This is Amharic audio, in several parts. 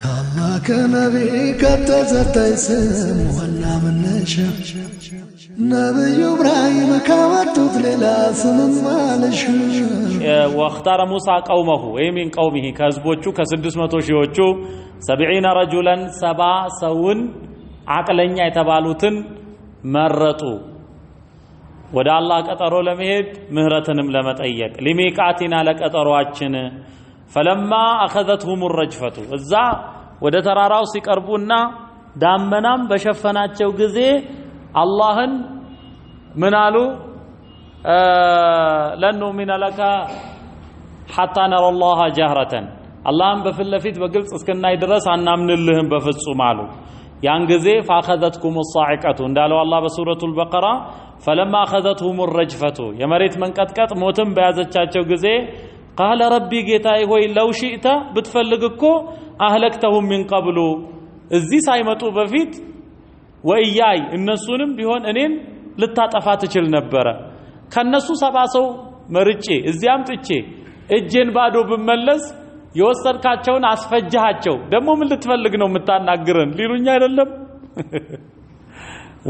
الله كنبي كتزتيسم ولا منش نبي إبراهيم كواتوت للاسم مالش واختار موسى قومه أي من قومه كازبوچو كسدسمتو شيوچو 70 رجلا 70 سون عقلኛ የተባሉትን መረጡ ወደ አላህ ቀጠሮ ለመሄድ ምህረትንም ለመጠየቅ ለሚቃቲና ለቀጠሮአችን فلما اخذتهم الرجفه እዛ ወደ ተራራው ሲቀርቡና ዳመናም በሸፈናቸው ጊዜ አላህን ምናሉ لنؤمن لك حتى نرى الله جهرة اللهم بفلفيت بقلص እስከናይ ድረስ አናምንልህም በፍጹም አሉ ያን ጊዜ فاخذتكم الصاعقه እንዳለው አላህ በሱረቱል በቀራ فلما اخذتهم الرجفه የመሬት መንቀጥቀጥ ሞትም በያዘቻቸው ጊዜ قال ربي ጌታዬ ሆይ لو شئت ብትፈልግኮ اهلكتهم من قبل እዚህ ሳይመጡ በፊት ወያይ እነሱንም ቢሆን እኔን ልታጠፋ ትችል ነበር ከነሱ 70 ሰው መርጬ እዚያም ጥቼ እጄን ባዶ ብመለስ የወሰድካቸውን አስፈጃቸው ደሞ ምን ልትፈልግ ነው የምታናግረን ሊሉኛ አይደለም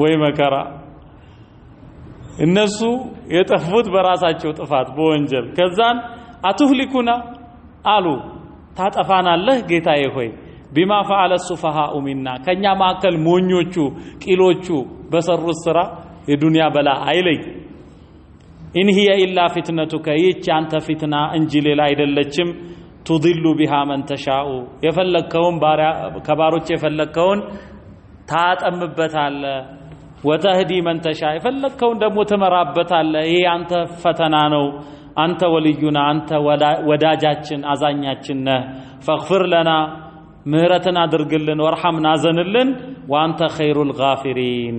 ወይ መከራ እነሱ የጠፉት በራሳቸው ጥፋት በወንጀል ከዛን አትሁሊኩና አሉ ታጠፋናለህ ጌታዬ ሆይ ቢማ ፈዓለ السفهاء منا ከኛ ማከል ሞኞቹ ቂሎቹ በሰሩት ስራ የዱንያ በላ አይለይ إن هي إلا فتنتك ይህች አንተ ፊትና እንጂ ሌላ አይደለችም تضل بها من تشاء የፈለከውን ባሪያ ከባሮች የፈለከውን ታጠምበታለ وتهدي من تشاء የፈለከውን ደግሞ ተመራበታለ ይሄ አንተ ፈተና ነው አንተ ወልዩና አንተ ወዳጃችን አዛኛችን ነህ فاغفر لنا ምህረትን አድርግልን ወርሐምና ዘንልን وانت خير الغافرين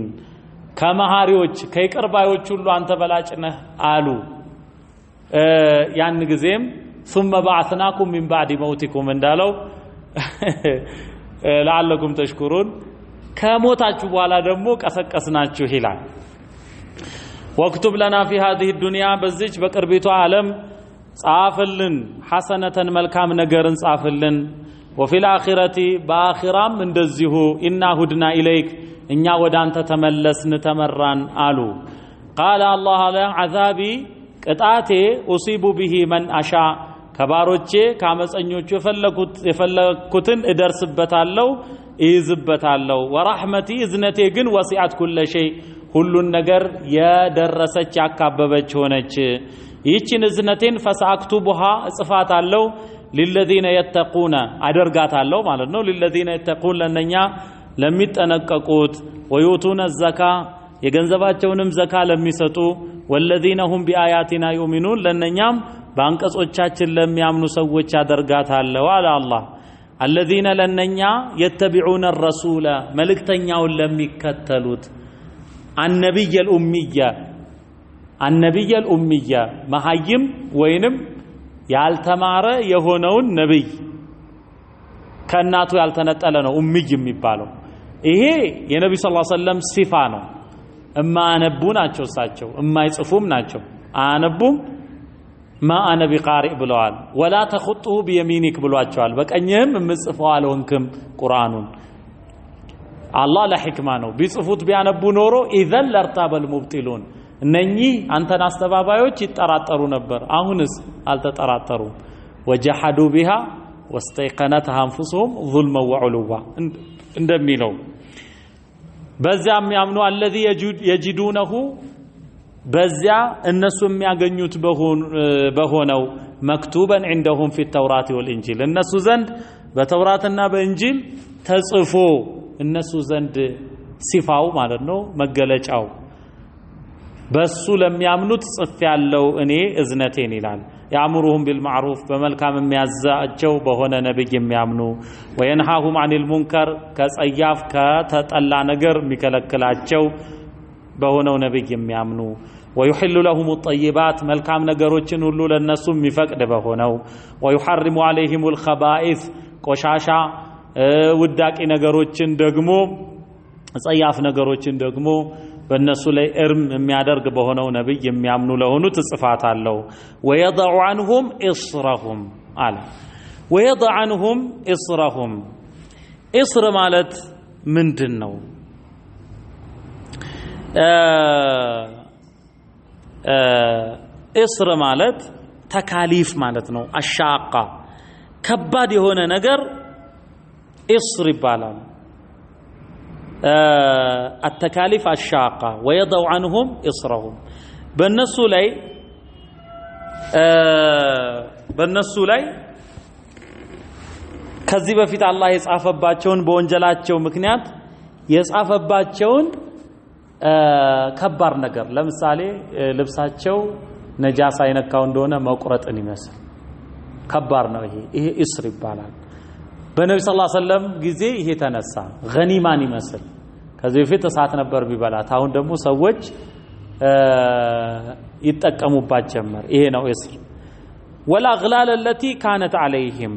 ከመሃሪዎች ከይቅርባዮች ሁሉ አንተ በላጭ ነህ አሉ ያን ጊዜም ثم بعثناكم من بعد موتكم እንዳለው لعلكم تشكرون ከሞታችሁ በኋላ ደግሞ ቀሰቀስናችሁ ይላል واكتب لنا في هذه الدنيا በዚች በቅርቢቷ ዓለም ጻፍልን ሐሰነተን መልካም ነገርን ጻፍልን وفي الاخره باخرام እንደዚሁ ኢና ሁድና ኢለይክ እኛ ወደ አንተ ተመለስን ተመራን አሉ قال الله لا عذابي ቅጣቴ أصيب به من أشاء ከባሮቼ ካመፀኞቹ የፈለኩትን እደርስበታለሁ ይዝበታለሁ ወራህመቲ እዝነቴ ግን ወሲዓት ኩለ ሸይ ሁሉን ነገር የደረሰች ያካበበች ሆነች ይህችን እዝነቴን فساكتبها እጽፋታለሁ للذين يتقون አደርጋታለሁ ማለት ነው للذين يتقون ለነኛ ለሚጠነቀቁት ويؤتون الزكاه የገንዘባቸውንም ዘካ ለሚሰጡ والذين هم بآياتنا يؤمنون ለነኛም ባንቀጾቻችን ለሚያምኑ ሰዎች ያደርጋታለሁ አለ አላህ الذين ለነኛ يتبعون الرسول መልእክተኛውን ለሚከተሉት النبي الأمية መሐይም ወይንም ያልተማረ የሆነውን ነብይ ከናቱ ያልተነጠለ ነው ኡምይ የሚባለው ይሄ የነብዩ ሰለላሁ ዐለይሂ ወሰለም ሲፋ ነው እማነቡ ናቸው እሳቸው እማይጽፉም ናቸው አነቡም ማ አነ ቢቃሪእ ብለዋል ወላ ተخطه بيمينك ብሏቸዋል በቀኝህም ምጽፈው አልሆንክም ቁርአኑን አላህ ለሕክማ ነው ቢጽፉት ቢያነቡ ኖሮ ኢዘን ለርታበል ሙብጢሉን እነኚህ አንተን አስተባባዮች ይጠራጠሩ ነበር አሁንስ አልተጠራጠሩም وجحدوا بها واستيقنتها انفسهم ظلما وعلوا እንደሚለው በዚያም ያምኑ الذي يجدونه በዚያ እነሱ የሚያገኙት በሆነው መክቱበን عندهم في التوراة والانجيل እነሱ ዘንድ በተውራትና በእንጂል ተጽፎ እነሱ ዘንድ ሲፋው ማለት ነው መገለጫው በሱ ለሚያምኑት ጽፍ ያለው እኔ እዝነቴን ይላል ያምሩሁም بالمعروف በመልካም የሚያዛቸው በሆነ ነብይ የሚያምኑ ወየንሃሁም عن المنكر ከጸያፍ ከተጠላ ነገር የሚከለክላቸው በሆነው ነብይ የሚያምኑ ويحل لهم الطيبات መልካም ነገሮችን ሁሉ ለነሱ የሚፈቅድ በሆነው ويحرم عليهم الخبائث ቆሻሻ ውዳቂ ነገሮችን ደግሞ ጸያፍ ነገሮችን ደግሞ በእነሱ ላይ እርም የሚያደርግ በሆነው ነብይ የሚያምኑ ለሆኑ ጽፋት አለው ويضع عنهم إصرهم አለ ويضع عنهم إصرهم እስር ማለት ምንድነው? እስር ማለት ተካሊፍ ማለት ነው። አሻቃ ከባድ የሆነ ነገር እስር ይባላል። التكاليف الشاقة ويضع عنهم إصرهم በእነሱ ላይ ከዚህ በፊት አላህ የጻፈባቸውን በወንጀላቸው ምክንያት የጻፈባቸውን ከባድ ነገር ለምሳሌ ልብሳቸው ነጃሳ አይነካው እንደሆነ መቁረጥን ይመስል ከባድ ነው። ይሄ እስር ይባላል። በነብዩ ሰለላሁ ዐለይሂ ወሰለም ጊዜ ይሄ ተነሳ ገኒማን ይመስል ከዚህ በፊት እሳት ነበር ቢበላት አሁን ደግሞ ሰዎች ይጠቀሙባት ጀመር። ይሄ ነው እስር። والأغلال التي كانت عليهم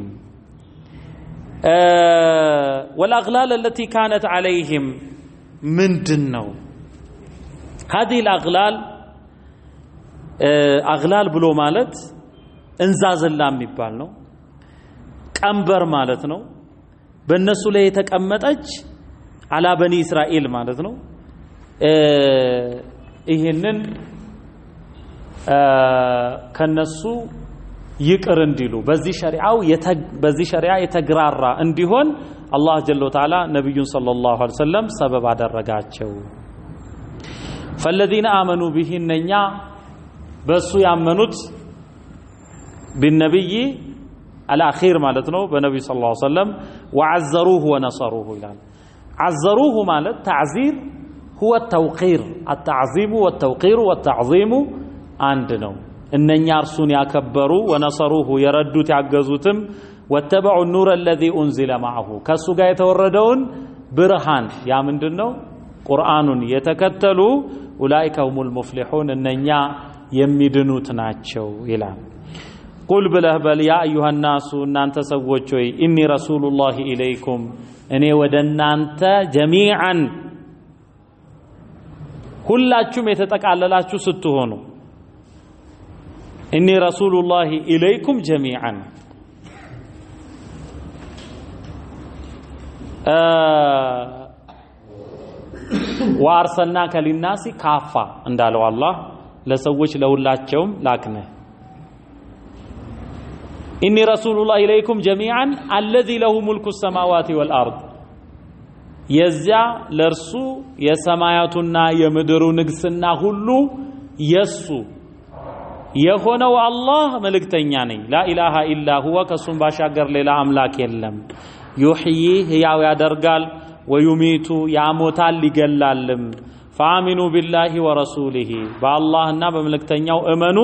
والأغلال التي كانت عليهم ምንድነው? هذه الأغلال أغلال ብሎ ማለት እንዛዝላ የሚባል ነው። ቀንበር ማለት ነው። በእነሱ ላይ የተቀመጠች አላ በኒ እስራኤል ማለት ነው። ይሄንን ከነሱ ይቅር እንዲሉ በዚህ ሸሪዓ የተግራራ እንዲሆን አላህ ጀለ ወተዓላ ነብዩን ሰለላሁ ዐለይሂ ወሰለም ሰበብ አደረጋቸው። فالذين آمنوا به እነኛ በሱ ያመኑት بالنبي الأخير ማለት ነው በነብዩ ሰለላሁ ዐለይሂ ወሰለም وعزروه ونصروه ይላል። عزروه ማለት تعزير هو التوقير التعظيم والتوقير والتعظيم አንድ ነው። እነኛ እርሱን ያከበሩ ወነሰሩሁ የረዱት ያገዙትም ወተበዑ النور الذي انزل معه ከሱ ጋር የተወረደውን ብርሃን ያ ምንድነው ቁርአኑን የተከተሉ ኡላኢከ ሁሙል ሙፍሊሑን እነኛ የሚድኑት ናቸው ይላል። ቁል ብለህ በል ያ አዩሃ الناس እናንተ ሰዎች ሆይ ኢኒ ረሱሉላሂ ኢለይኩም እኔ ወደ እናንተ ጀሚዓን ሁላችሁም የተጠቃለላችሁ ስትሆኑ ኢኒ ረሱሉላሂ ኢለይኩም ጀሚዓን ወአርሰልናከ ሊናሲ ካፋ እንዳለው አላህ ለሰዎች ለሁላቸውም ላክነህ። ኢኒ ረሱሉላሂ ኢለይኩም ጀሚዓን አለዚ ለሁ ሙልኩ ሰማዋቲ ወልአርድ የዚያ ለእርሱ የሰማያቱና የምድሩ ንግስና ሁሉ የሱ የሆነው አላህ መልእክተኛ ነኝ። ላኢላሃ ኢላ ሁወ ከሱም ባሻገር ሌላ አምላክ የለም። ዩሕዪ ሕያው ያደርጋል ወዩሚቱ ያሞታል ይገላልም። ፈአሚኑ ቢላሂ ወረሱሊሂ በአላህና በመልእክተኛው እመኑ።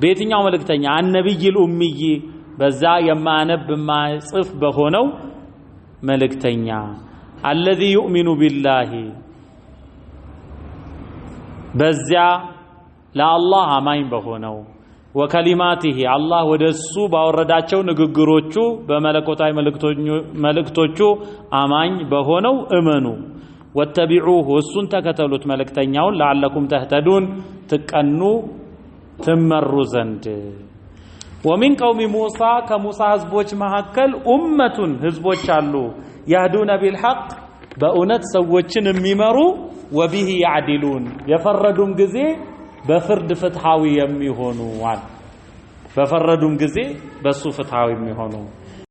በየትኛው መልእክተኛ? አነቢይል ኡሚይ በዛ የማያነብ የማይጽፍ በሆነው መልእክተኛ አለዚ ዩእሚኑ ቢላሂ በዚያ ለአላህ አማኝ በሆነው ወከሊማቲሂ አላህ ወደሱ ባወረዳቸው ንግግሮቹ በመለኮታዊ መልእክቶቹ አማኝ በሆነው እመኑ። ወተቢዑሁ እሱን ተከተሉት መልእክተኛውን ለዓለኩም ተህተዱን ትቀኑ ትመሩ ዘንድ። ወሚን ቀውሚ ሙሳ ከሙሳ ህዝቦች መካከል ኡመቱን ህዝቦች አሉ ያህዱነ ቢልሐቅ በእውነት ሰዎችን የሚመሩ ወቢሂ ያዕዲሉን የፈረዱም ጊዜ በፍርድ ፍትሃዊ የሚሆኑ በፈረዱም ጊዜ በሱ ፍትሃዊ የሚሆኑ